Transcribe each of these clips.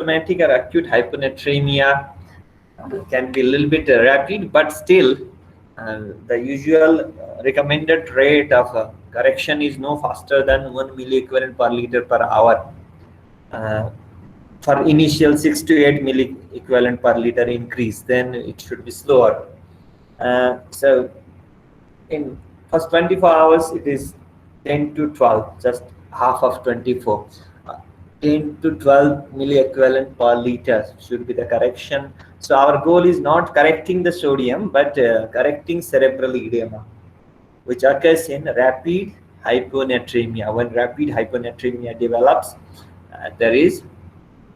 symptomatic or acute hyponatremia can be a little bit rapid, but still the usual recommended rate of correction is no faster than 1 milliequivalent per liter per hour. For initial 6 to 8 milliequivalent per liter increase, then it should be slower. So in first 24 hours, it is 10 to 12, just half of 24. 10 to 12 milliequivalent per liter should be the correction. So our goal is not correcting the sodium, but correcting cerebral edema, which occurs in rapid hyponatremia. When rapid hyponatremia develops, there is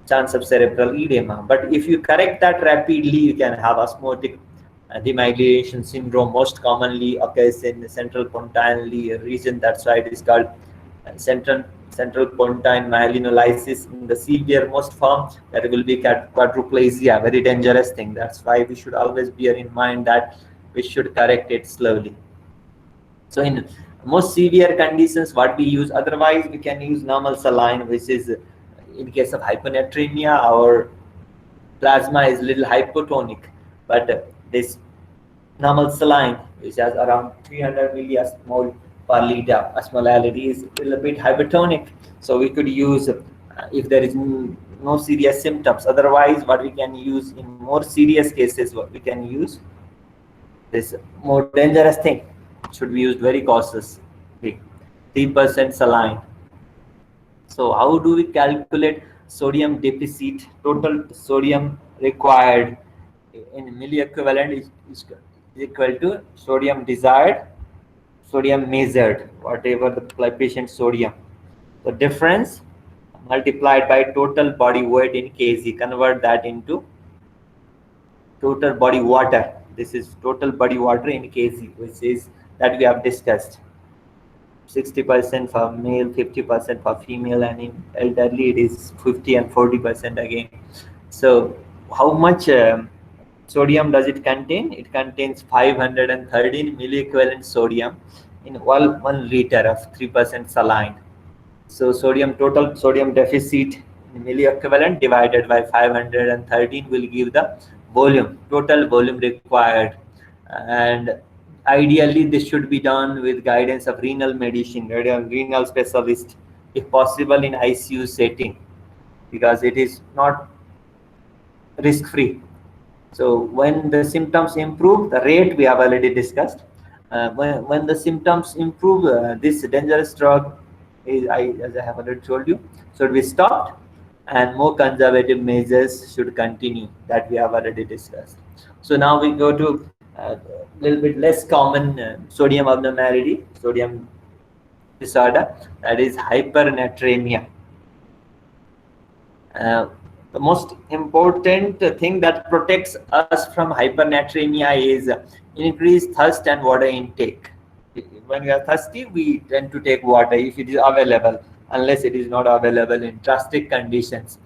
chance of cerebral edema. But if you correct that rapidly, you can have osmotic demyelination syndrome. Most commonly occurs in the central pontine region. That's why it is called central pontine myelinolysis. In the severe most form, there will be quadruplasia, very dangerous thing. That's why we should always bear in mind that we should correct it slowly. So in most severe conditions, what we use, otherwise we can use normal saline, which is in case of hyponatremia, our plasma is little hypotonic, but this normal saline, which has around 300 millimole per liter osmolality, is a little bit hypotonic. So we could use if there is no serious symptoms. Otherwise, what we can use in more serious cases, what we can use this more dangerous thing. It should be used very cautiously. 3% saline. So how do we calculate sodium deficit? Total sodium required in milliequivalent is equal to sodium desired, sodium measured, whatever the patient sodium. The difference multiplied by total body weight in kg. Convert that into total body water. This is total body water in kg, which is that we have discussed. 60% for male, 50% for female, and in elderly it is 50 and 40% again. So how much sodium does it contain? It contains 513 milliequivalent sodium in 1 liter of 3% saline. So total sodium deficit in milliequivalent divided by 513 will give the total volume required. And ideally, this should be done with guidance of renal medicine, renal specialist, if possible in ICU setting, because it is not risk-free. So when the symptoms improve, the rate we have already discussed. When the symptoms improve, this dangerous drug is, as I have already told you, should be stopped, and more conservative measures should continue, that we have already discussed. So now we go to a little bit less common sodium abnormality, sodium disorder, that is hypernatremia. The most important thing that protects us from hypernatremia is increased thirst and water intake. When we are thirsty, we tend to take water if it is available, unless it is not available in drastic conditions.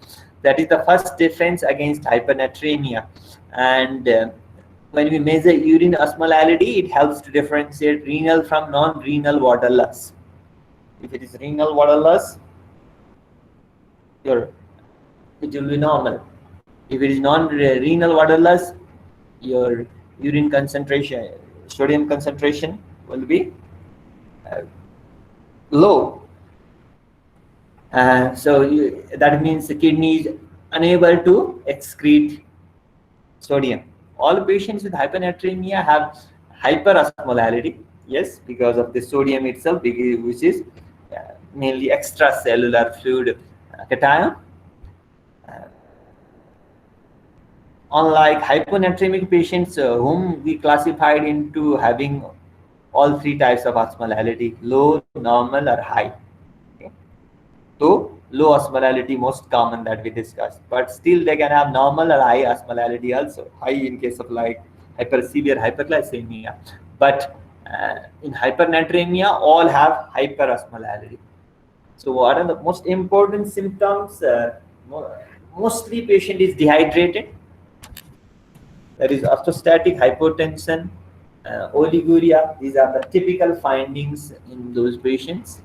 That is the first defense against hypernatremia. And when we measure urine osmolality, it helps to differentiate renal from non-renal water loss. If it is renal water loss, it will be normal. If it is non-renal water loss, your urine concentration, sodium concentration will be low. So that means the kidney is unable to excrete sodium. All patients with hypernatremia have hyperosmolality, yes, because of the sodium itself, which is mainly extracellular fluid cation. Unlike hyponatremic patients whom we classified into having all three types of osmolality, low, normal, or high. Okay. So low osmolality most common that we discussed, but still they can have normal or high osmolality also, high in case of like severe hyperglycemia. But in hypernatremia, all have hyperosmolality. So what are the most important symptoms? Mostly patient is dehydrated. There is orthostatic hypotension, oliguria. These are the typical findings in those patients.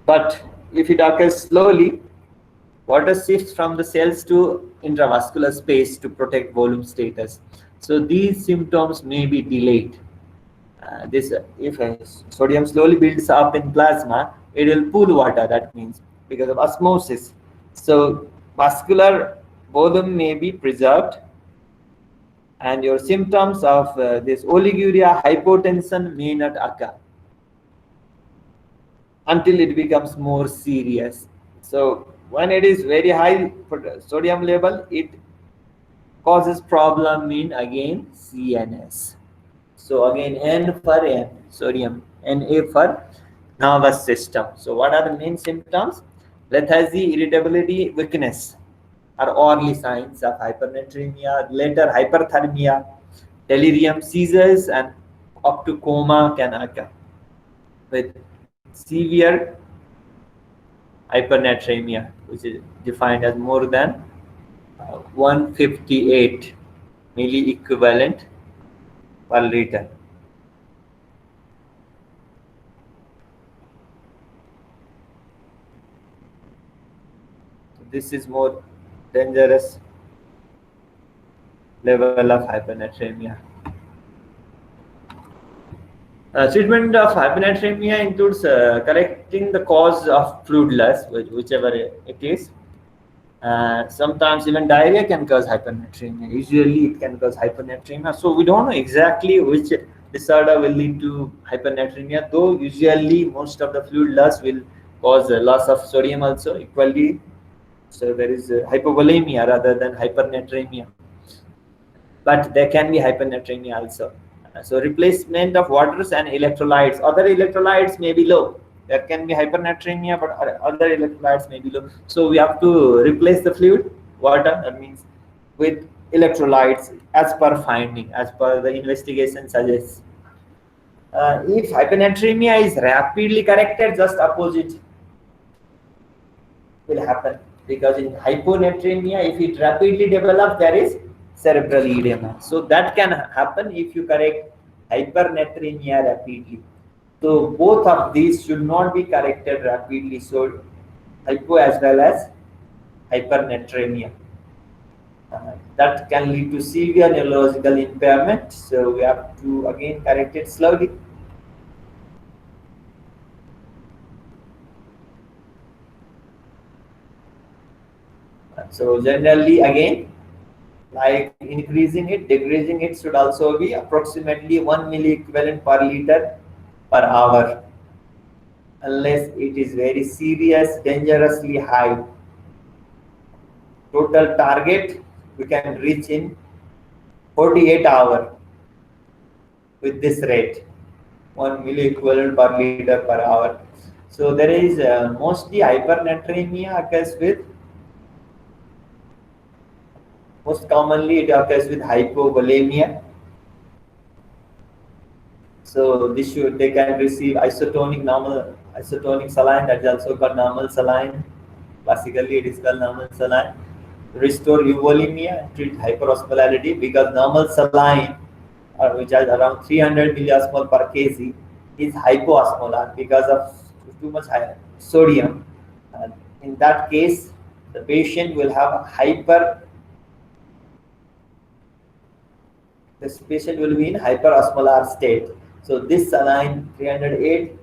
But if it occurs slowly, water shifts from the cells to intravascular space to protect volume status. So these symptoms may be delayed. This if sodium slowly builds up in plasma, it will pool water. That means because of osmosis. So vascular volume may be preserved, and your symptoms of this oliguria, hypotension may not occur until it becomes more serious. So when it is very high sodium level, it causes problem in again CNS. So again N for N, sodium, Na for nervous system. So what are the main symptoms? Lethargy, irritability, weakness are early signs of hypernatremia. Later hyperthermia, delirium, seizures, and up to coma can occur with severe hypernatremia, which is defined as more than 158 milliequivalent per liter. This is more dangerous level of hypernatremia. Treatment of hypernatremia includes correcting the cause of fluid loss, whichever it is. Sometimes even diarrhea can cause hypernatremia. Usually it can cause hypernatremia. So we don't know exactly which disorder will lead to hypernatremia, though usually most of the fluid loss will cause a loss of sodium also equally. So there is hypovolemia rather than hypernatremia. But there can be hypernatremia also. So replacement of waters and electrolytes. Other electrolytes may be low. There can be hypernatremia, but other electrolytes may be low. So we have to replace the fluid, water, that means with electrolytes as per finding, as per the investigation suggests. If hypernatremia is rapidly corrected, just opposite will happen. Because in hyponatremia, if it rapidly develops, there is cerebral edema. So that can happen if you correct hypernatremia rapidly. So both of these should not be corrected rapidly. So hypo as well as hypernatremia. That can lead to severe neurological impairment. So we have to again correct it slowly. So generally again, like increasing it, decreasing it should also be approximately 1 milliequivalent per liter per hour, unless it is very serious, dangerously high. Total target we can reach in 48 hours with this rate, 1 milliequivalent per liter per hour. So there is mostly hypernatremia occurs with, most commonly it occurs with hypovolemia. So this should, they can receive isotonic saline, that is also called normal saline. Classically it is called normal saline. Restore euvolemia and treat hyperosmolarity, because normal saline, which is around 300 milliosmol per kg, is hypoosmolar because of too much sodium. In that case, the patient will have this patient will be in hyperosmolar state. So this saline 308,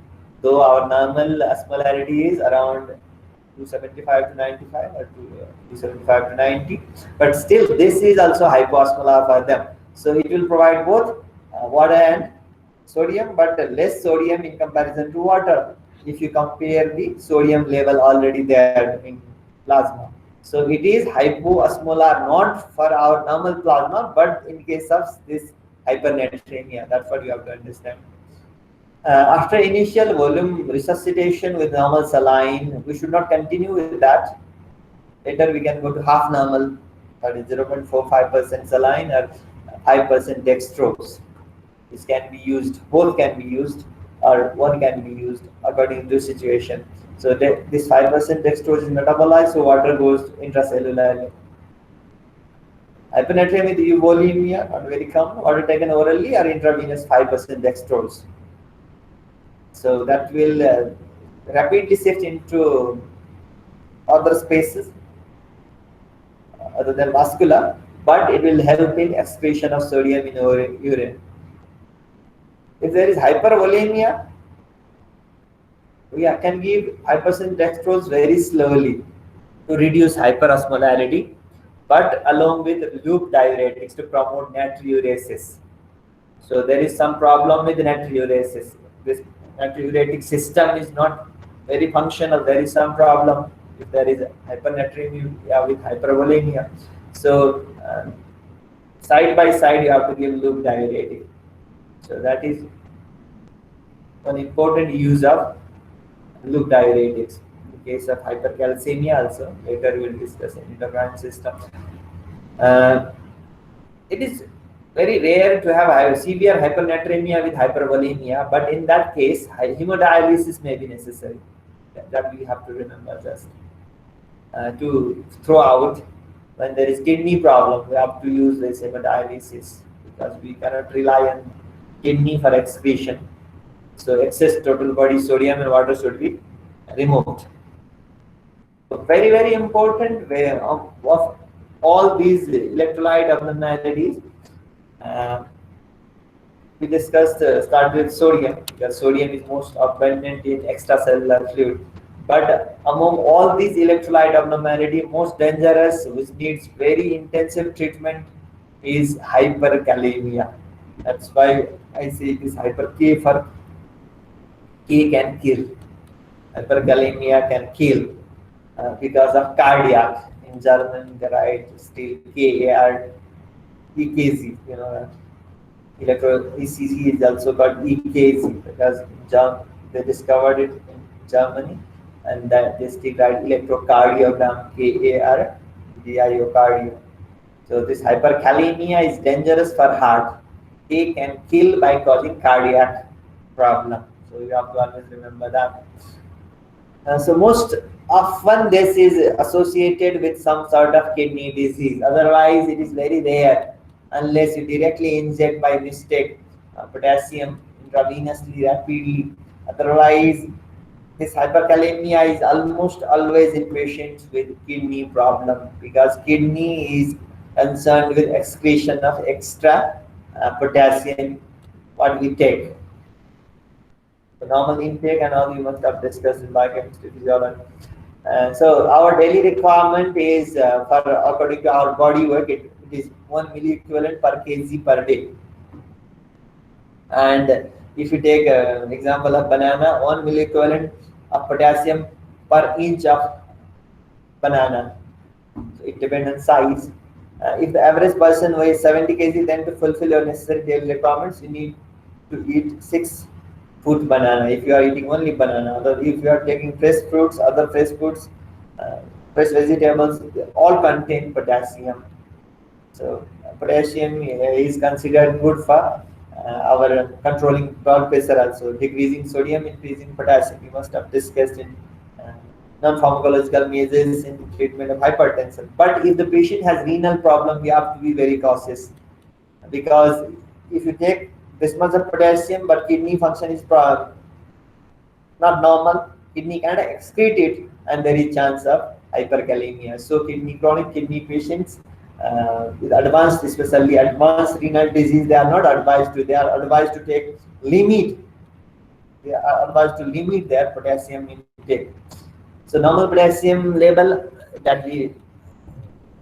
though our normal osmolarity is around 275 to 95 or 275 to 90, but still this is also hypoosmolar for them. So it will provide both water and sodium, but less sodium in comparison to water if you compare the sodium level already there in plasma. So it is hypoosmolar, not for our normal plasma, but in case of this hypernatremia. That's what you have to understand. After initial volume resuscitation with normal saline, we should not continue with that. Later we can go to half normal, that is 0.45% saline or 5% dextrose. This can be used, both can be used, or one can be used according to the situation. So this 5% dextrose is metabolized, so water goes intracellularly. Hypernatremia with euvolemia, not very common, water taken orally or intravenous 5% dextrose. So that will rapidly shift into other spaces other than vascular, but it will help in excretion of sodium in urine. If there is hypervolemia, we can give hypersensitive dextrose very slowly to reduce hyperosmolarity, but along with loop diuretics to promote natriuresis. So there is some problem with natriuresis. This natriuretic system is not very functional. There is some problem if there is hypernatremia with hypervolemia. So side by side you have to give loop diuretic. So that is one important use of loop diuretics. In case of hypercalcemia also, later we will discuss in endocrine system. It is very rare to have severe hypernatremia with hypervolemia, but in that case, hemodialysis may be necessary. That we have to remember just to throw out. When there is kidney problem, we have to use this hemodialysis because we cannot rely on kidney for excretion. So excess total body sodium and water should be removed. So very, very important way of all these electrolyte abnormalities. We discussed start with sodium because sodium is most abundant in extracellular fluid. But among all these electrolyte abnormality, most dangerous, which needs very intensive treatment, is hyperkalemia. That's why I say it is hyper K for K can kill. Hyperkalemia can kill because of cardiac. In German, they write still KAR, EKZ. You know, electro ECG is also called EKZ because they discovered it in Germany, and that they still write electrocardiogram KAR, DIO. So this hyperkalemia is dangerous for heart. It can kill by causing cardiac problem. So you have to always remember that. So most often this is associated with some sort of kidney disease. Otherwise, it is very rare unless you directly inject by mistake potassium intravenously rapidly. Otherwise, this hyperkalemia is almost always in patients with kidney problem because kidney is concerned with excretion of extra potassium what we take. The normal intake and all you must have discussed in biochemistry physiology. So our daily requirement is for according to our body work, it is 1 milliequivalent per kg per day. And if you take an example of banana, 1 milliequivalent of potassium per inch of banana. So it depends on size. If the average person weighs 70 kg, then to fulfill your necessary daily requirements, you need to eat 6 fruit banana. If you are eating only banana, if you are taking fresh fruits, other fresh foods, fresh vegetables, all contain potassium. So potassium is considered good for our controlling blood pressure also, decreasing sodium, increasing potassium. We must have discussed in non-pharmacological measures in treatment of hypertension. But if the patient has renal problem, we have to be very cautious because if you take this much of potassium but kidney function is not normal, kidney cannot excrete it and there is chance of hyperkalemia. So chronic kidney patients with advanced, especially advanced renal disease, they are not advised to, they are advised to take limit. They are advised to limit their potassium intake. So normal potassium level that we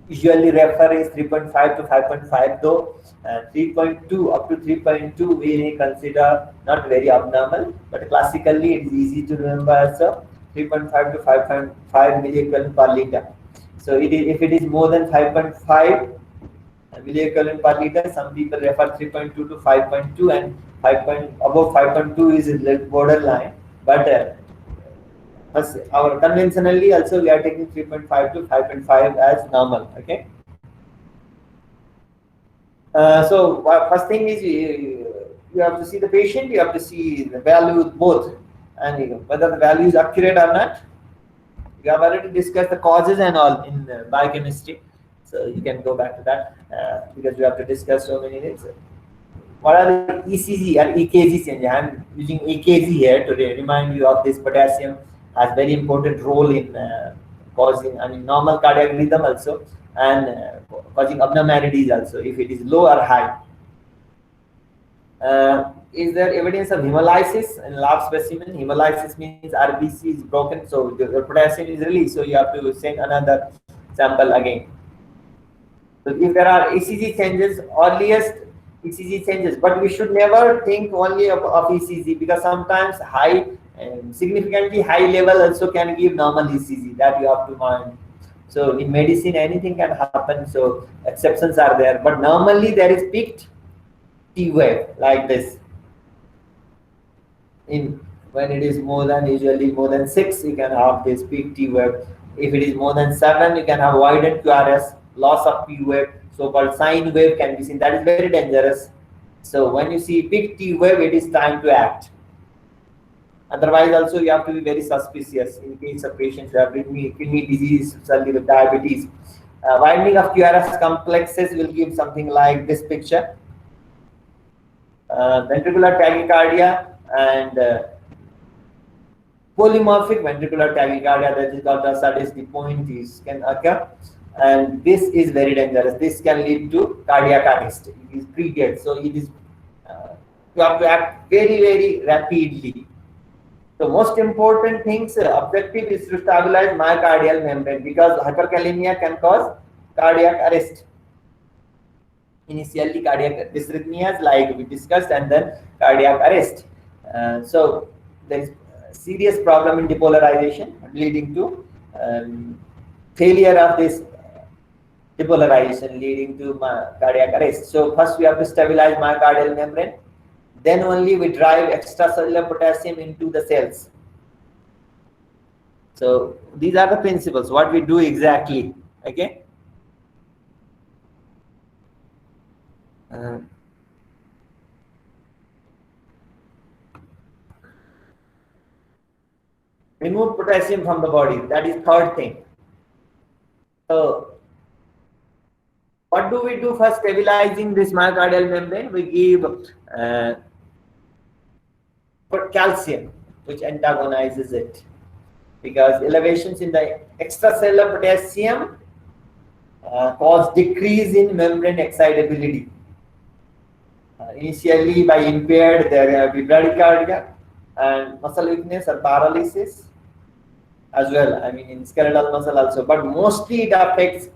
usually refer is 3.5 to 5.5, though 3.2 up to 3.2 we may consider not very abnormal, but classically it is easy to remember as 3.5 to 5.5 milliequivalent per liter. So if it is more than 5.5 milliequivalent per liter, some people refer 3.2 to 5.2, and above 5.2 is borderline, but our conventionally also we are taking 3.5 to 5.5 as normal. Okay. So first thing is you have to see the patient, you have to see the value both, and whether the value is accurate or not. We have already discussed the causes and all in biochemistry, so you can go back to that because we have to discuss so many things. What are the ECG or EKG changes? I am using EKG here to remind you of this. Potassium has very important role in causing, I mean, normal cardiac rhythm also, and causing abnormalities also if it is low or high. Is there evidence of hemolysis in lab specimen? Hemolysis means RBC is broken, so the potassium is released, so you have to send another sample again. So if there are ECG changes, earliest ECG changes, but we should never think only of ECG, because sometimes high, significantly high level also can give normal ECG, that you have to mind. So in medicine anything can happen, so exceptions are there, but normally there is peaked T wave like this. In when it is more than, usually more than 6, you can have this peak T wave. If it is more than 7, you can have widened QRS, loss of P wave, so-called sine wave can be seen. That is very dangerous. So when you see peak T wave, it is time to act. Otherwise, also you have to be very suspicious in case of patients who have kidney disease, certainly with diabetes. Widening of QRS complexes will give something like this picture. Ventricular tachycardia and polymorphic ventricular tachycardia, that is called the Sadisty point, is can occur, and this is very dangerous. This can lead to cardiac arrest. It is triggered, so it is you have to act very rapidly. So most important things, objective is to stabilize myocardial membrane, because hyperkalemia can cause cardiac arrest. Initially cardiac dysrhythmias like we discussed, and then cardiac arrest. So there is a serious problem in depolarization, leading to failure of this depolarization, leading to cardiac arrest. So first we have to stabilize myocardial membrane, then only we drive extracellular potassium into the cells. So these are the principles, what we do exactly. Okay. Remove potassium from the body, that is third thing. So what do we do for stabilizing this myocardial membrane? We give calcium, which antagonizes it, because elevations in the extracellular potassium cause decrease in membrane excitability. Initially by impaired, there will be bradycardia and muscle weakness or paralysis as well, I mean in skeletal muscle also, but mostly it affects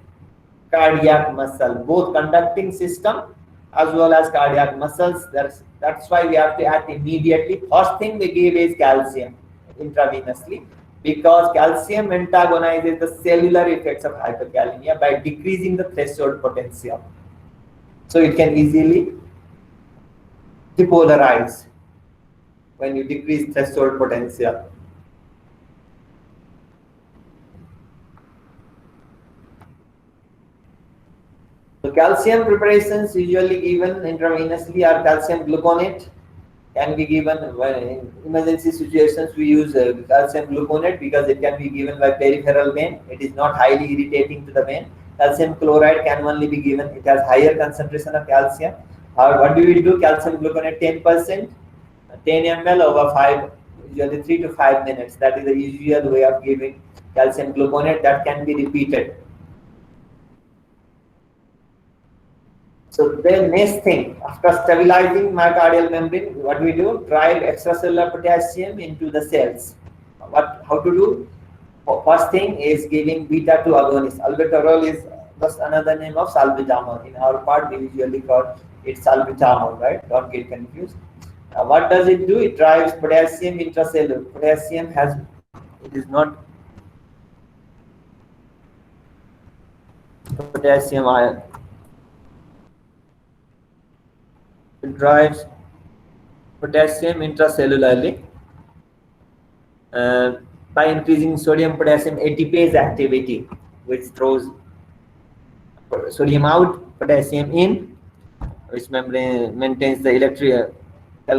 cardiac muscle, both conducting system as well as cardiac muscles. That's why we have to act immediately. First thing we give is calcium intravenously, because calcium antagonizes the cellular effects of hyperkalemia by decreasing the threshold potential. So it can easily depolarize when you decrease threshold potential. So calcium preparations usually given intravenously are calcium gluconate, can be given in emergency situations. We use calcium gluconate because it can be given by peripheral vein. It is not highly irritating to the vein. Calcium chloride can only be given, it has higher concentration of calcium. What do we do? Calcium gluconate 10%, 10 ml over 5, usually 3 to 5 minutes. That is the usual way of giving calcium gluconate, that can be repeated. So the next thing, after stabilizing myocardial membrane, what we do? Drive extracellular potassium into the cells. How to do? First thing is giving beta-2 agonist. Albuterol is just another name of salbutamol. In our part, we usually call it salbutamol, right? Don't get confused. What does it do? It drives potassium intracellular. Potassium has, it is not potassium ion. It drives potassium intracellularly by increasing sodium potassium ATPase activity, which throws sodium out, potassium in, which membrane maintains the electrical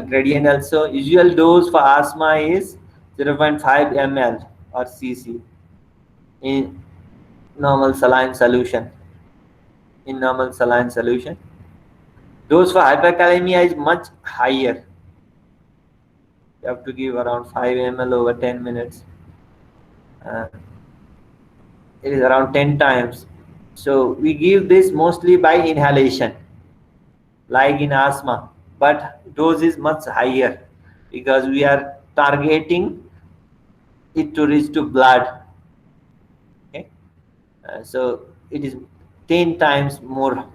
gradient. Also, usual dose for asthma is 0.5 ml or cc in normal saline solution. Dose for hyperkalemia is much higher. You have to give around 5 ml over 10 minutes. It is around 10 times. So we give this mostly by inhalation, like in asthma, but dose is much higher because we are targeting it to reach to blood. Okay, so it is 10 times more.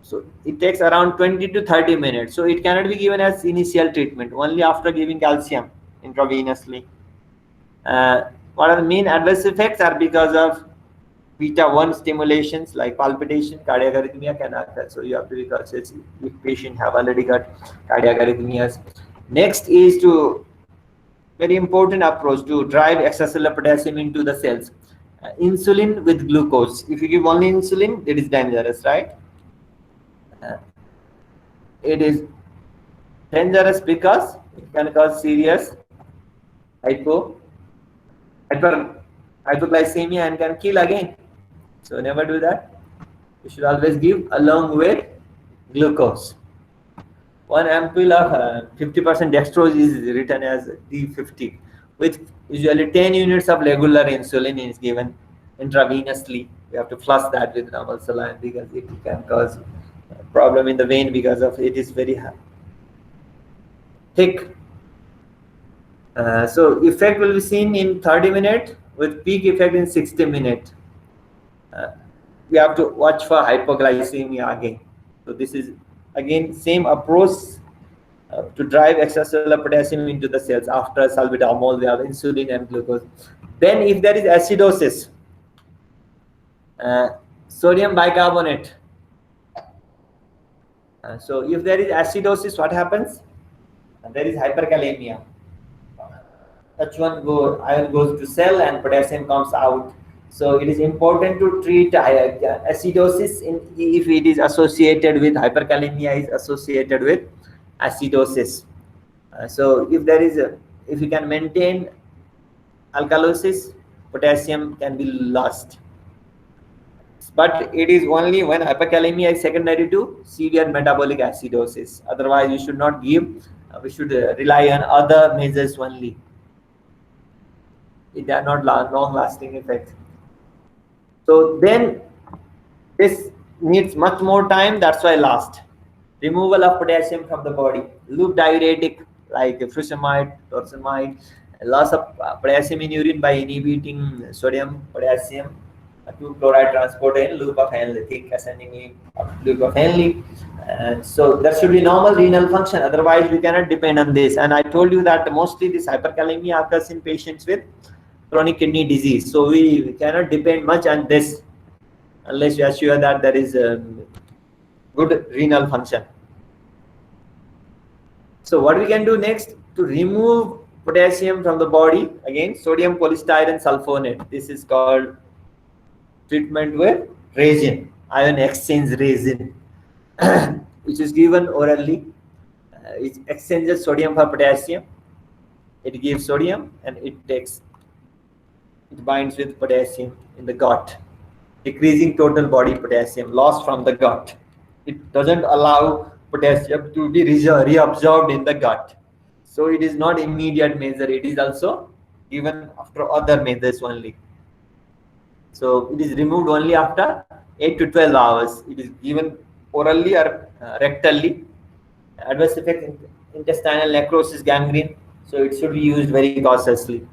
So it takes around 20 to 30 minutes. So it cannot be given as initial treatment, only after giving calcium intravenously. What are the main adverse effects are because of beta 1 stimulations like palpitation, cardiac arrhythmia can occur. So you have to be cautious if patient have already got cardiac arrhythmias. Next is to very important approach to drive extracellular potassium into the cells. Insulin with glucose. If you give only insulin, it is dangerous, right? It is dangerous because it can cause serious hypoglycemia and can kill again. So never do that. You should always give along with glucose. One ampoule of 50% dextrose is written as D50, with usually 10 units of regular insulin is given intravenously. We have to flush that with normal saline because it can cause problem in the vein because of it is very thick. So effect will be seen in 30 minutes with peak effect in 60 minutes. We have to watch for hypoglycemia again. So this is again same approach to drive extracellular potassium into the cells. After salbutamol, we have insulin and glucose. Then if there is acidosis, sodium bicarbonate. So if there is acidosis, what happens? There is hyperkalemia. H1 ion goes to cell and potassium comes out. So it is important to treat acidosis if it is associated with hyperkalemia is associated with acidosis. So if there is if you can maintain alkalosis, potassium can be lost. But it is only when hyperkalemia is secondary to severe metabolic acidosis. Otherwise, you should not give. We should rely on other measures only. They are not long-lasting effects. So then this needs much more time. That's why last. Removal of potassium from the body. Loop diuretic like furosemide, torsemide. Loss of potassium in urine by inhibiting sodium potassium 2 chloride transporter in loop of Henle, thick ascending loop of Henle. So there should be normal renal function. Otherwise, we cannot depend on this. And I told you that mostly this hyperkalemia occurs in patients with chronic kidney disease. So we cannot depend much on this unless you are sure that there is good renal function. So what we can do next to remove potassium from the body? Again, sodium polystyrene sulfonate. This is called treatment with resin, ion exchange resin, which is given orally. It exchanges sodium for potassium. It gives sodium and it binds with potassium in the gut, decreasing total body potassium lost from the gut. It doesn't allow potassium to be reabsorbed in the gut. So it is not immediate measure. It is also given after other measures only. So it is removed only after 8 to 12 hours. It is given orally or rectally. Adverse effect intestinal necrosis, gangrene. So it should be used very cautiously.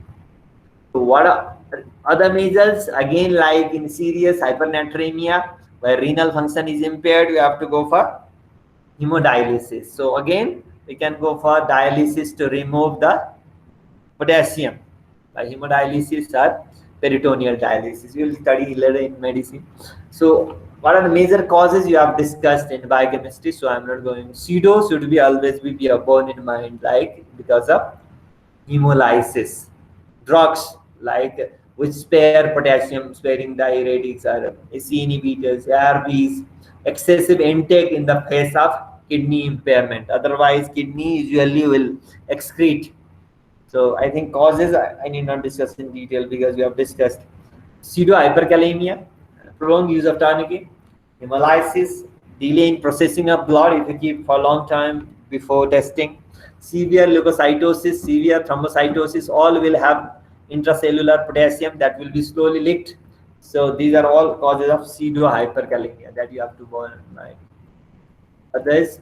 So what are other measures? Again, like in serious hypernatremia, where renal function is impaired, we have to go for hemodialysis. So again, we can go for dialysis to remove the potassium by hemodialysis or peritoneal dialysis. We will study later in medicine. So what are the major causes you have discussed in biochemistry? So I'm not going. Pseudo should be always be borne in mind, like because of hemolysis. Drugs like which spare potassium sparing diuretics or ACE inhibitors, ARBs, excessive intake in the face of kidney impairment. Otherwise, kidney usually will excrete. So I think causes I need not discuss in detail because we have discussed pseudo hyperkalemia, prolonged use of tourniquet, hemolysis, delay in processing of blood if you keep for a long time before testing, severe leukocytosis, severe thrombocytosis, all will have intracellular potassium that will be slowly leaked. So these are all causes of pseudo hyperkalemia that you have to bear in mind. Others,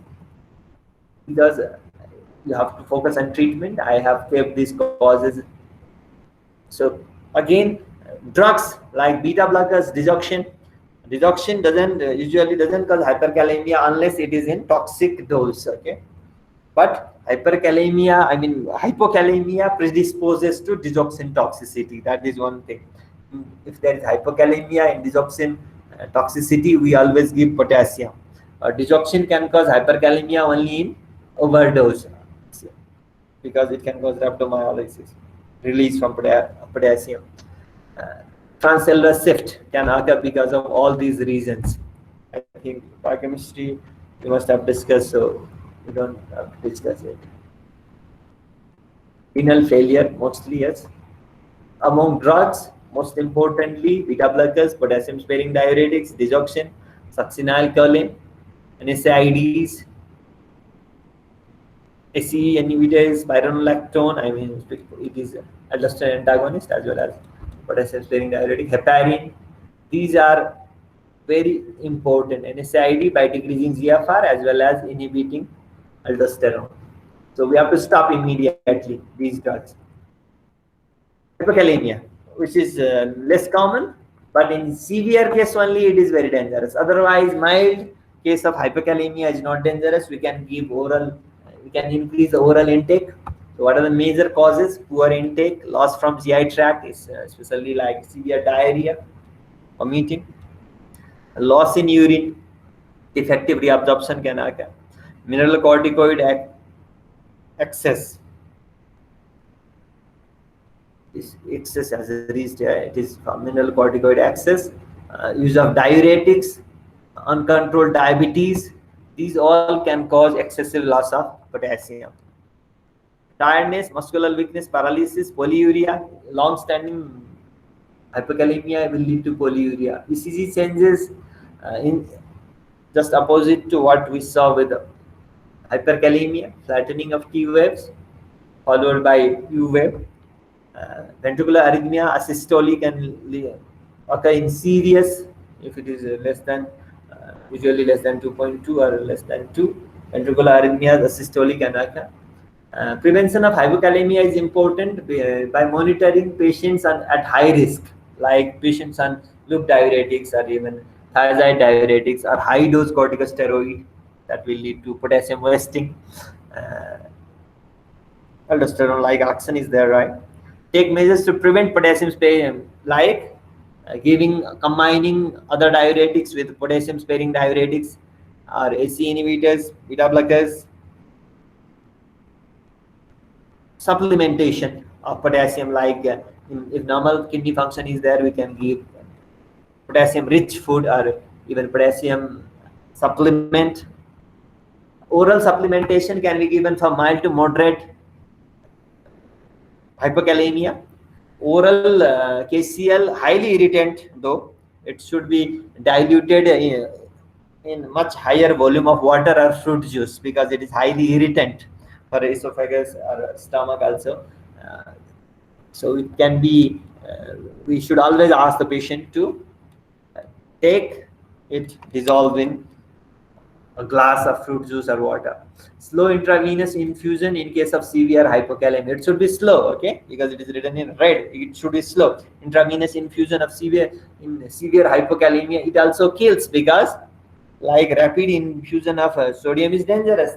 because you have to focus on treatment, I have kept these causes. So again, drugs like beta blockers, digoxin doesn't usually doesn't cause hyperkalemia unless it is in toxic dose. Okay, but hyperkalemia, I mean hypokalemia predisposes to digoxin toxicity. That is one thing. If there is hypokalemia and digoxin toxicity, we always give potassium. Digoxin can cause hyperkalemia only in overdose because it can cause rhabdomyolysis, release from potassium. Transcellular shift can occur because of all these reasons. I think biochemistry you must have discussed, so we don't have to discuss it. Renal failure, mostly yes. Among drugs, most importantly, beta blockers, potassium-sparing diuretics, digoxin, succinylcholine, NSAIDs, ACE inhibitors, spironolactone. I mean, it is aldosterone antagonist as well as potassium-sparing diuretic, heparin. These are very important. NSAID by decreasing GFR as well as inhibiting aldosterone. So we have to stop immediately these drugs. Hypokalemia, which is less common, but in severe case only it is very dangerous. Otherwise, mild case of hypokalemia is not dangerous. We can give oral, we can increase the oral intake. So what are the major causes? Poor intake, loss from GI tract, is especially like severe diarrhea, vomiting, loss in urine, defective reabsorption can occur, mineral corticoid excess. Excess as reached, it is mineral corticoid excess, use of diuretics, uncontrolled diabetes. These all can cause excessive loss of potassium. Tiredness, muscular weakness, paralysis, polyuria, long-standing hypokalemia will lead to polyuria. ECG changes in just opposite to what we saw with hyperkalemia, flattening of T waves followed by U wave. Ventricular arrhythmia, asystole can occur in serious if it is less than usually less than 2.2 or less than 2. Ventricular arrhythmias, asystole can occur. Prevention of hypokalemia is important by monitoring patients at high risk, like patients on loop diuretics or even thiazide diuretics or high dose corticosteroid that will lead to potassium wasting. Aldosterone like oxen is there, right? Take measures to prevent potassium sparing, like combining other diuretics with potassium sparing diuretics or ACE inhibitors, beta blockers. Supplementation of potassium, like if normal kidney function is there, we can give potassium rich food or even potassium supplement. Oral supplementation can be given for mild to moderate hypokalemia. Oral KCl, highly irritant though, it should be diluted in much higher volume of water or fruit juice because it is highly irritant for esophagus or stomach also. So it can be, we should always ask the patient to take it dissolved in a glass of fruit juice or water. Slow intravenous infusion in case of severe hypokalemia. It should be slow, okay, because it is written in red. It should be slow. Intravenous infusion of severe hypokalemia, it also kills because like rapid infusion of sodium is dangerous.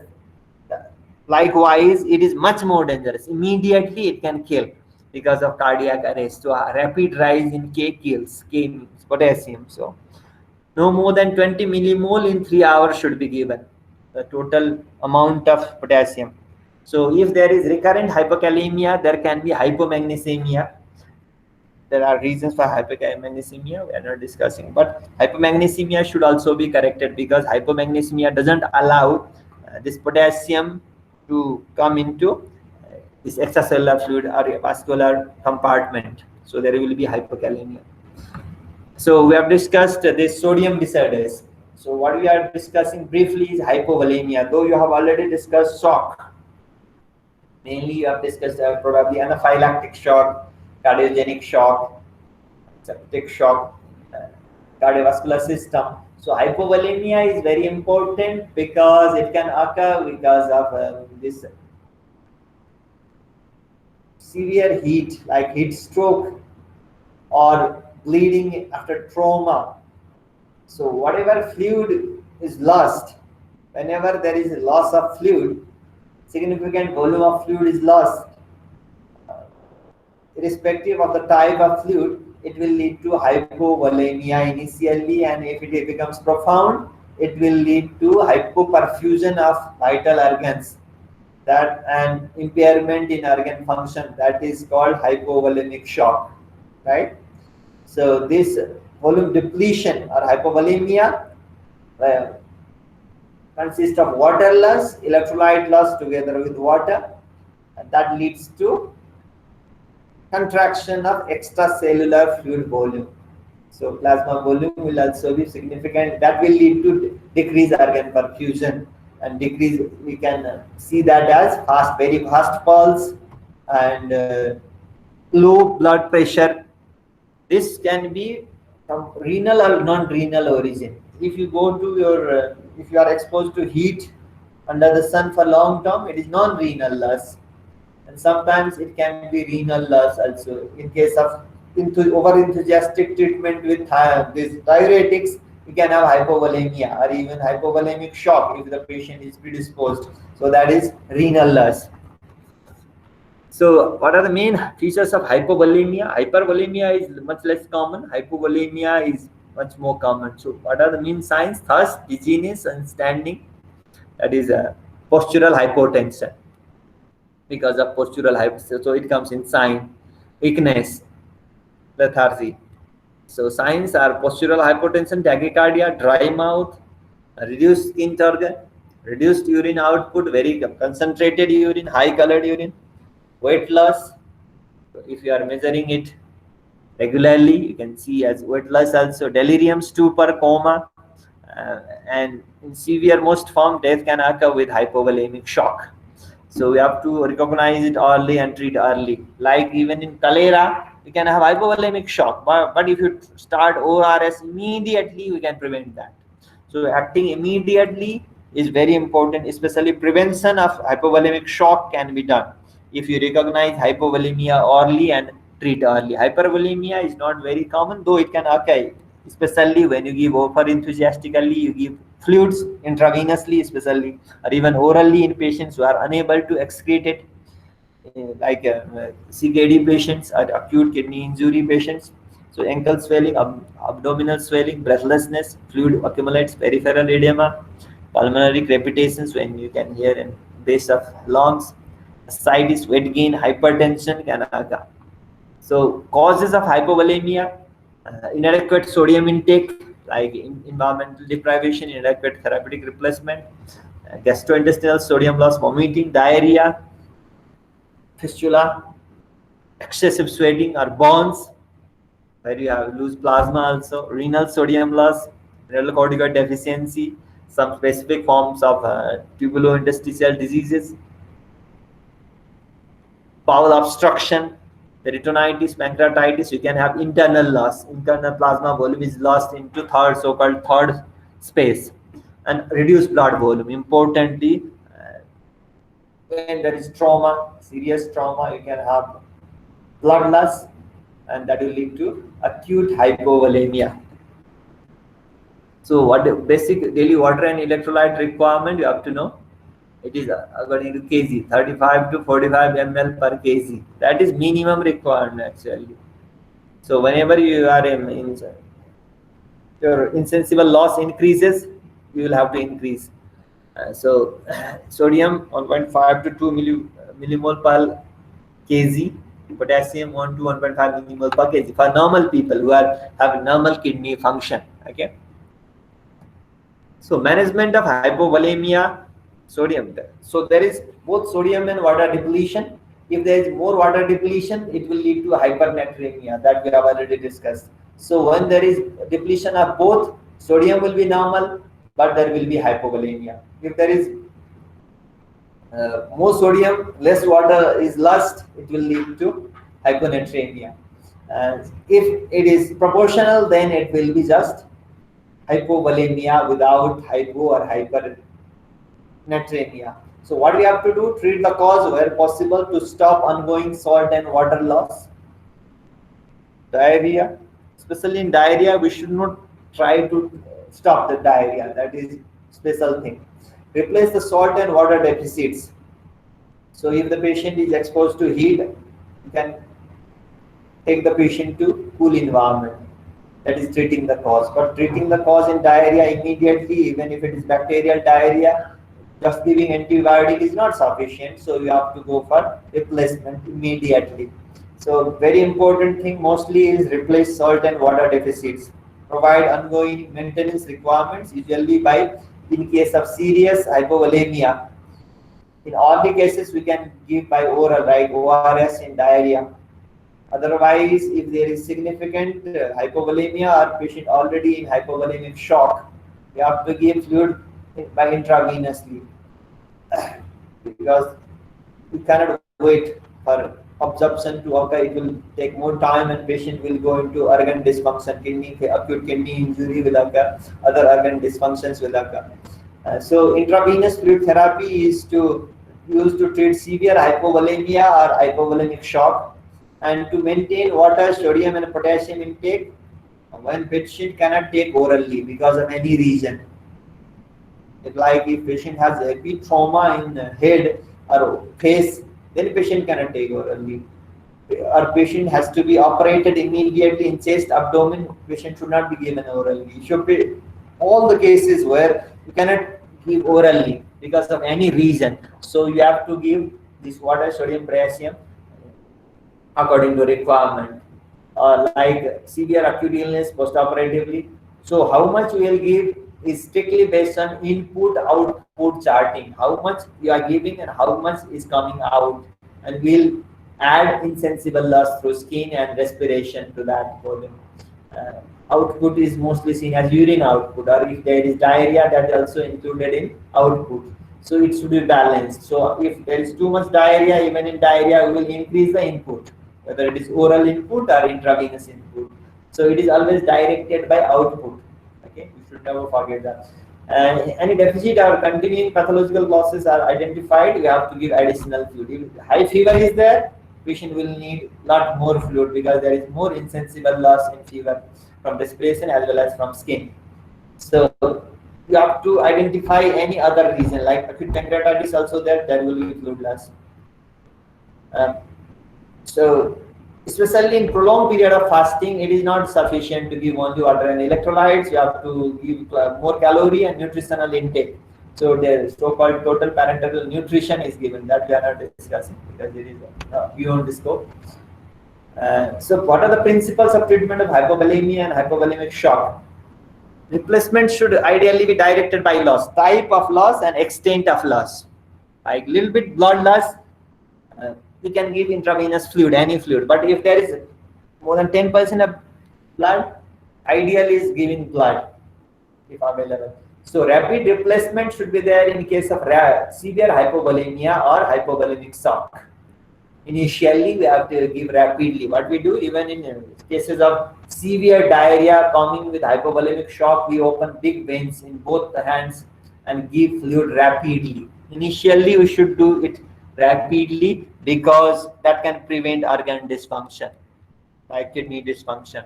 Likewise, it is much more dangerous. Immediately it can kill because of cardiac arrest. So a rapid rise in K kills. K means potassium. So no more than 20 millimole in 3 hours should be given, the total amount of potassium. So if there is recurrent hypokalemia, there can be hypomagnesemia. There are reasons for hypomagnesemia we are not discussing, but hypomagnesemia should also be corrected because hypomagnesemia doesn't allow this potassium to come into this extracellular fluid or vascular compartment. So there will be hypokalemia. So we have discussed the sodium disorders. So what we are discussing briefly is hypovolemia, though you have already discussed shock. Mainly you have discussed probably anaphylactic shock, cardiogenic shock, septic shock, cardiovascular system. So hypovolemia is very important because it can occur because of this severe heat, like heat stroke or bleeding after trauma. So whatever fluid is lost, whenever there is a loss of fluid, significant volume of fluid is lost, irrespective of the type of fluid, it will lead to hypovolemia initially, and if it becomes profound, it will lead to hypoperfusion of vital organs, that and impairment in organ function, that is called hypovolemic shock, right? So this volume depletion or hypovolemia uh, consists of water loss, electrolyte loss together with water, and that leads to contraction of extracellular fluid volume. So plasma volume will also be significant. That will lead to decreased organ perfusion and decrease. We can see that as fast, very fast pulse and low blood pressure. This can be from renal or non-renal origin. If you go to your, if you are exposed to heat under the sun for long term, it is non-renal loss, and sometimes it can be renal loss also. In case of over enthusiastic treatment with these diuretics, you can have hypovolemia or even hypovolemic shock if the patient is predisposed. So that is renal loss. So what are the main features of hypovolemia? Hypervolemia is much less common. Hypovolemia is much more common. So what are the main signs? Thirst, dizziness, and standing. That is postural hypotension. Because of postural hypotension, so it comes in sign, weakness, lethargy. So signs are postural hypotension, tachycardia, dry mouth, reduced skin turgor, reduced urine output, very concentrated urine, high colored urine, weight loss. So if you are measuring it regularly, you can see as weight loss also, delirium, stupor, coma, and in severe most form, death can occur with hypovolemic shock. So we have to recognize it early and treat early. Like even in cholera, we can have hypovolemic shock, but if you start ORS immediately, we can prevent that. So acting immediately is very important, especially prevention of hypovolemic shock can be done if you recognize hypovolemia early and treat early. Hypervolemia is not very common, though it can occur, especially when you give over enthusiastically, you give fluids intravenously, especially, or even orally in patients who are unable to excrete it, like CKD patients or acute kidney injury patients. So ankle swelling, abdominal swelling, breathlessness, fluid accumulates, peripheral edema, pulmonary crepitations when you can hear in base of lungs, ascites, weight gain, hypertension can occur. So causes of hypovolemia, inadequate sodium intake, like environmental deprivation, inadequate therapeutic replacement, gastrointestinal sodium loss, vomiting, diarrhea, fistula, excessive sweating or burns, where you have lose plasma also, renal sodium loss, renal corticoid deficiency, some specific forms of tubulointerstitial diseases, bowel obstruction, peritonitis, pancreatitis. You can have internal loss. Internal plasma volume is lost into third, so-called third space, and reduced blood volume. Importantly, when there is trauma, serious trauma, you can have blood loss, and that will lead to acute hypovolemia. So what the basic daily water and electrolyte requirement you have to know? It is according to kg, 35 to 45 ml per kg. That is minimum requirement actually. So whenever you are in your insensible loss increases, you will have to increase. So sodium 1.5 to 2 millimole per kg, potassium 1 to 1.5 millimole per kg for normal people who have normal kidney function. Okay. So management of hypovolemia, sodium. So there is both sodium and water depletion. If there is more water depletion, it will lead to hypernatremia, that we have already discussed. So when there is depletion of both Sodium will be normal, but there will be hypovolemia. If there is more sodium, less water is lost, it will lead to hyponatremia. If it is proportional, then it will be just hypovolemia without hypo or hypernatremia. So what we have to do, treat the cause where possible to stop ongoing salt and water loss. Diarrhea, especially in diarrhea, we should not try to stop the diarrhea. That is special thing. Replace the salt and water deficits. So if the patient is exposed to heat, you can take the patient to cool environment. That is treating the cause. But treating the cause in diarrhea immediately, even if it is bacterial diarrhea, just giving antibiotic is not sufficient. So you have to go for replacement immediately. So very important thing mostly is replace salt and water deficits. Provide ongoing maintenance requirements, usually by, in case of serious hypovolemia. In all the cases, we can give by oral, like ORS in diarrhea. Otherwise, if there is significant hypovolemia or patient already in hypovolemic shock, we have to give fluid by intravenously because we cannot wait for absorption to occur. It will take more time and patient will go into organ dysfunction, acute kidney injury will occur, other organ dysfunctions will occur. So intravenous fluid therapy is used to treat severe hypovolemia or hypovolemic shock and to maintain water, sodium and potassium intake when patient cannot take orally because of any reason. Like if patient has a heavy trauma in head or face, then patient cannot take orally. Or patient has to be operated immediately in chest, abdomen, patient should not be given orally. It should be all the cases where you cannot give orally because of any reason. So you have to give this water, sodium, potassium according to requirement. Like severe acute illness post-operatively. So how much we will give is strictly based on input-output charting. How much you are giving and how much is coming out. And we'll add insensible loss through skin and respiration to that volume. Output is mostly seen as urine output, or if there is diarrhea, that is also included in output. So it should be balanced. So if there is too much diarrhea, even in diarrhea, we will increase the input, whether it is oral input or intravenous input. So it is always directed by output. Okay, you should never forget that. And any deficit or continuing pathological losses are identified, you have to give additional fluid. If high fever is there, patient will need lot more fluid because there is more insensible loss in fever from respiration as well as from skin. So you have to identify any other reason like acute pancreatitis also there will be fluid loss. So especially in prolonged period of fasting, it is not sufficient to give only water and electrolytes. You have to give more calorie and nutritional intake. So the so-called total parenteral nutrition is given, that we are not discussing because it is beyond the scope. So what are the principles of treatment of hypovolemia and hypovolemic shock? Replacement should ideally be directed by loss, type of loss and extent of loss. Like little bit blood loss, we can give intravenous fluid, any fluid. But if there is more than 10% of blood, ideal is giving blood if available. So rapid replacement should be there in case of severe hypovolemia or hypovolemic shock. Initially, we have to give rapidly. What we do, even in cases of severe diarrhea coming with hypovolemic shock, we open big veins in both the hands and give fluid rapidly. Initially, we should do it rapidly because that can prevent organ dysfunction, like kidney dysfunction.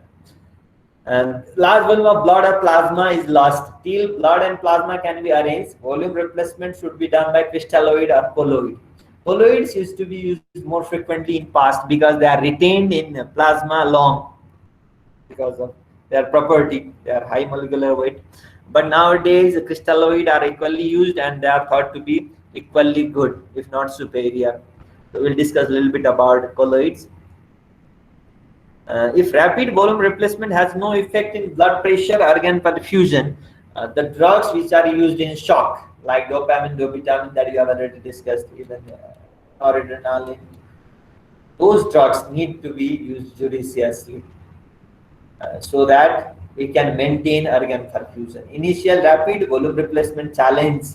And last volume of blood or plasma is lost. Till blood and plasma can be arranged, volume replacement should be done by crystalloid or colloid. Colloids used to be used more frequently in past because they are retained in plasma long because of their property, their high molecular weight. But nowadays, crystalloid are equally used and they are thought to be equally good, if not superior. So we'll discuss a little bit about colloids. If rapid volume replacement has no effect in blood pressure, organ perfusion, the drugs which are used in shock, like dopamine, dopamine that we have already discussed, even noradrenaline, those drugs need to be used judiciously so that it can maintain organ perfusion. Initial rapid volume replacement challenge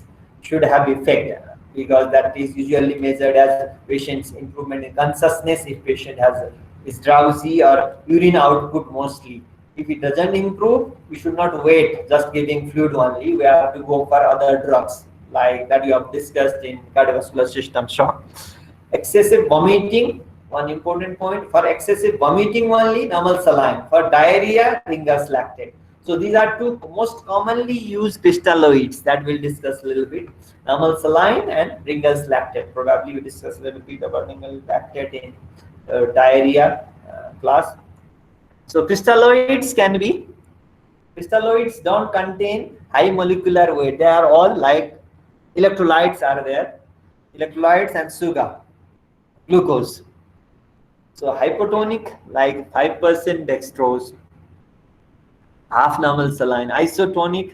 should have effect because that is usually measured as patient's improvement in consciousness if patient is drowsy or urine output mostly. If it doesn't improve, we should not wait just giving fluid only. We have to go for other drugs like that you have discussed in cardiovascular system shock. Excessive vomiting, one important point, for excessive vomiting only, normal saline. For diarrhea, Ringer's lactate. So these are two most commonly used crystalloids that we'll discuss a little bit. Normal saline and Ringer's lactate. Probably we discuss a little bit about Ringer's lactate in diarrhea class. So crystalloids don't contain high molecular weight. They are all like electrolytes are there, electrolytes and sugar, glucose. So hypotonic like 5% dextrose, half normal saline. Isotonic,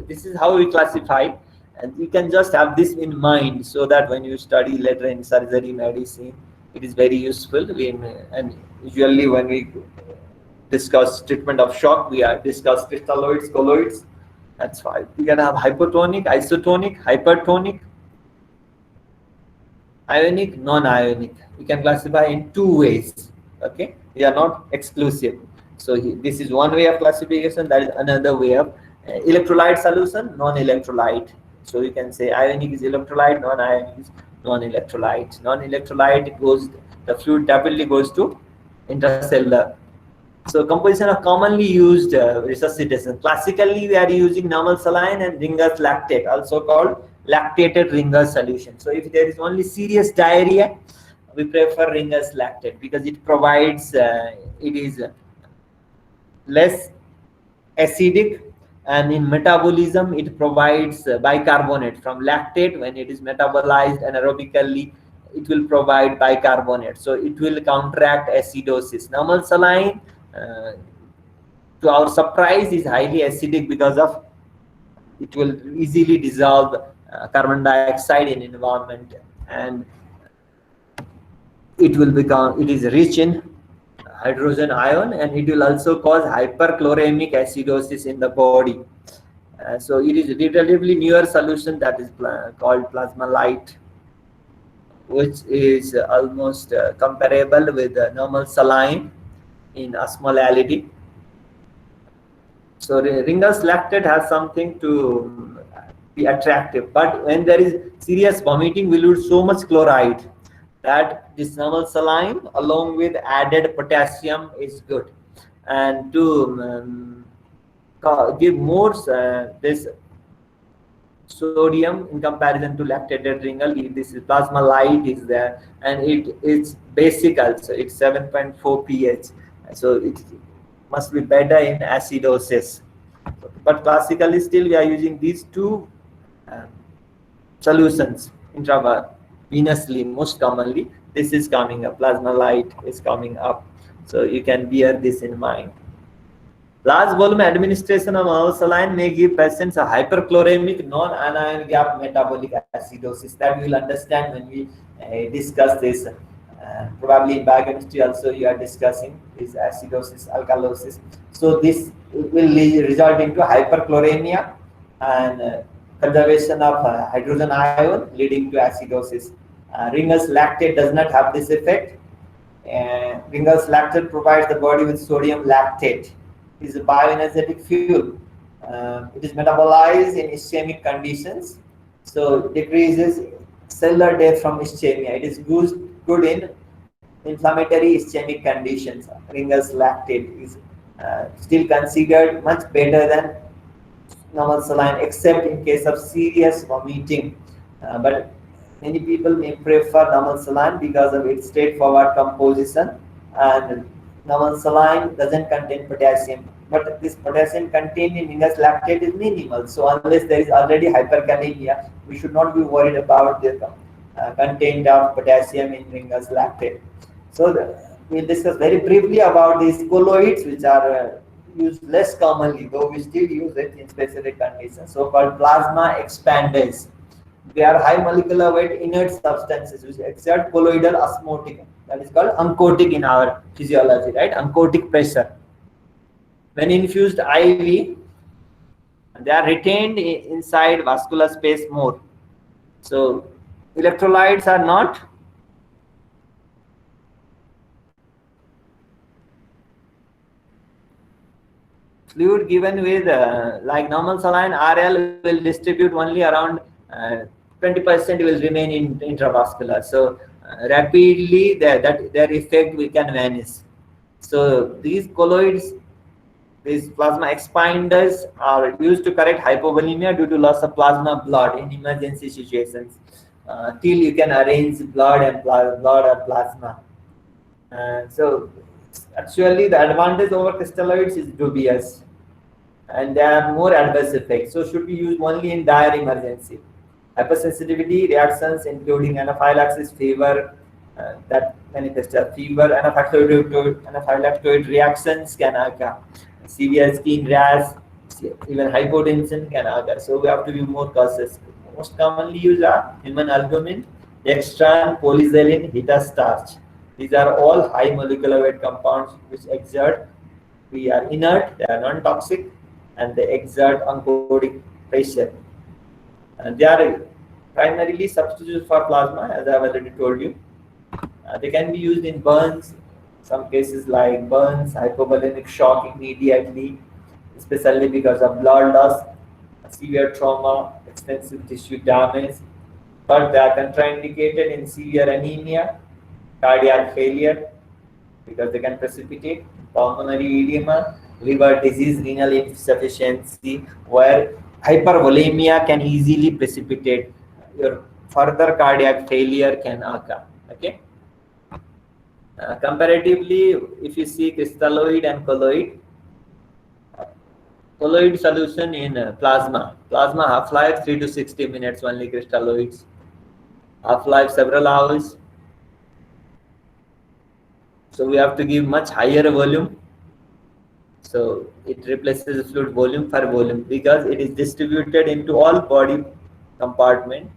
this is how we classify, and you can just have this in mind so that when you study later in surgery medicine, it is very useful. And usually when we discuss treatment of shock, we discuss crystalloids, colloids. That's fine. We can have hypotonic, isotonic, hypertonic, ionic, non-ionic. We can classify in two ways. Okay, they are not exclusive. So this is one way of classification. That is another way of electrolyte solution, non-electrolyte. So you can say ionic is electrolyte, non-ionic is non-electrolyte. Non-electrolyte goes, the fluid rapidly goes to intracellular. So composition of commonly used resuscitation. Classically, we are using normal saline and Ringer's lactate, also called lactated Ringer's solution. So if there is only serious diarrhea, we prefer Ringer's lactate because it provides, it is less acidic, and in metabolism, it provides bicarbonate from lactate. When it is metabolized anaerobically, it will provide bicarbonate. So it will counteract acidosis. Normal saline, to our surprise, is highly acidic because of it will easily dissolve carbon dioxide in environment, and it is rich in hydrogen ion, and it will also cause hyperchloremic acidosis in the body. So it is a relatively newer solution that is called Plasma-Lyte, which is almost comparable with normal saline in osmolality. So Ringer's lactate has something to be attractive, but when there is serious vomiting, we lose so much chloride that this normal saline along with added potassium is good. And to give more this sodium in comparison to lactated Ringer, this Plasma-Lyte is there, and it is basic also. It's 7.4 pH, so it must be better in acidosis. But classically, still we are using these two solutions intravenously most commonly. This is coming up. Plasma-Lyte is coming up, so you can bear this in mind. Large volume administration of oral saline may give patients a hyperchloremic non-anion gap metabolic acidosis. That we will understand when we discuss this. Probably in biochemistry also you are discussing is acidosis, alkalosis. So this will result into hyperchloremia and conservation of hydrogen ion leading to acidosis. Ringer's lactate does not have this effect. Ringer's lactate provides the body with sodium lactate. It is a bioenergetic fuel. It is metabolized in ischemic conditions, so decreases cellular death from ischemia. It is good in inflammatory ischemic conditions. Ringer's lactate is still considered much better than normal saline, except in case of serious vomiting. But many people may prefer normal saline because of its straightforward composition, and normal saline doesn't contain potassium. But this potassium contained in Ringer's lactate is minimal. So unless there is already hyperkalemia, we should not be worried about the content of potassium in Ringer's lactate. So we'll discuss very briefly about these colloids, which are used less commonly, though we still use it in specific conditions. So-called plasma expanders. They are high molecular weight inert substances which exert colloidal osmotic. That is called oncotic in our physiology, right? Oncotic pressure. When infused IV, they are retained inside vascular space more. So electrolytes are not fluid given with like normal saline RL will distribute only around 20% will remain in intravascular. So rapidly their effect we can vanish. So these colloids, these plasma expanders are used to correct hypovolemia due to loss of plasma blood in emergency situations. Till you can arrange blood and plasma. So actually the advantage over crystalloids is dubious, and they have more adverse effects. So should be used only in dire emergency. Hypersensitivity reactions including anaphylaxis, fever that manifest as fever, anaphylactoid reactions can occur, severe skin rash, even hypotension can occur. So we have to be more cautious. Most commonly used are human albumin, dextran, polyxylene, HITA starch. These are all high molecular weight compounds which exert, we are inert, they are non-toxic, and they exert oncodic pressure. And they are primarily substitutes for plasma, as I have already told you. They can be used in burns, some cases like burns, hypovolemic shock immediately, especially because of blood loss, severe trauma, extensive tissue damage. But they are contraindicated in severe anemia, cardiac failure, because they can precipitate pulmonary edema, liver disease, renal insufficiency, where hypervolemia can easily precipitate your further cardiac failure can occur. Okay. Comparatively, if you see crystalloid and colloid, colloid solution in plasma half-life 3 to 60 minutes, only crystalloids half-life several hours. So we have to give much higher volume. So it replaces fluid volume per volume because it is distributed into all body compartment.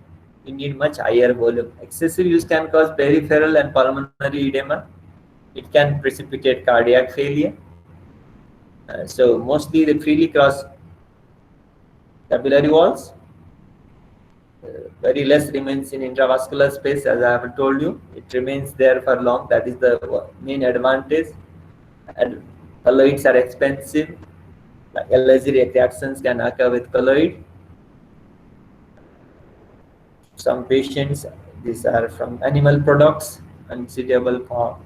You need much higher volume. Excessive use can cause peripheral and pulmonary edema. It can precipitate cardiac failure. So mostly they freely cross capillary walls. Very less remains in intravascular space, as I have told you. It remains there for long. That is the main advantage. And colloids are expensive. Like allergic reactions can occur with colloid. Some patients, these are from animal products, unsuitable for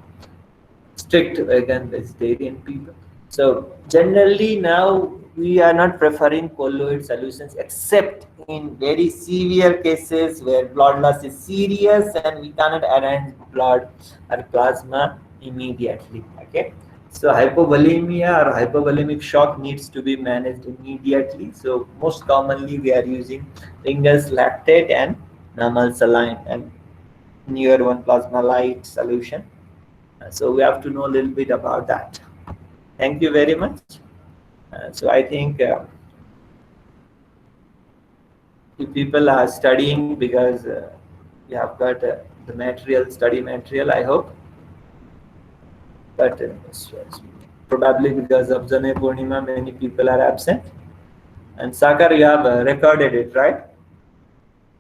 strict vegan vegetarian people. So generally now we are not preferring colloid solutions except in very severe cases where blood loss is serious and we cannot arrange blood or plasma immediately. Okay. So hypovolemia or hypovolemic shock needs to be managed immediately. So most commonly we are using Ringer's lactate and normal saline and near 1-plasma light solution. So we have to know a little bit about that. Thank you very much. So I think if people are studying because you have got the material, study material, I hope. But probably because of Janay Purnima, many people are absent. And Sakar, you have recorded it, right?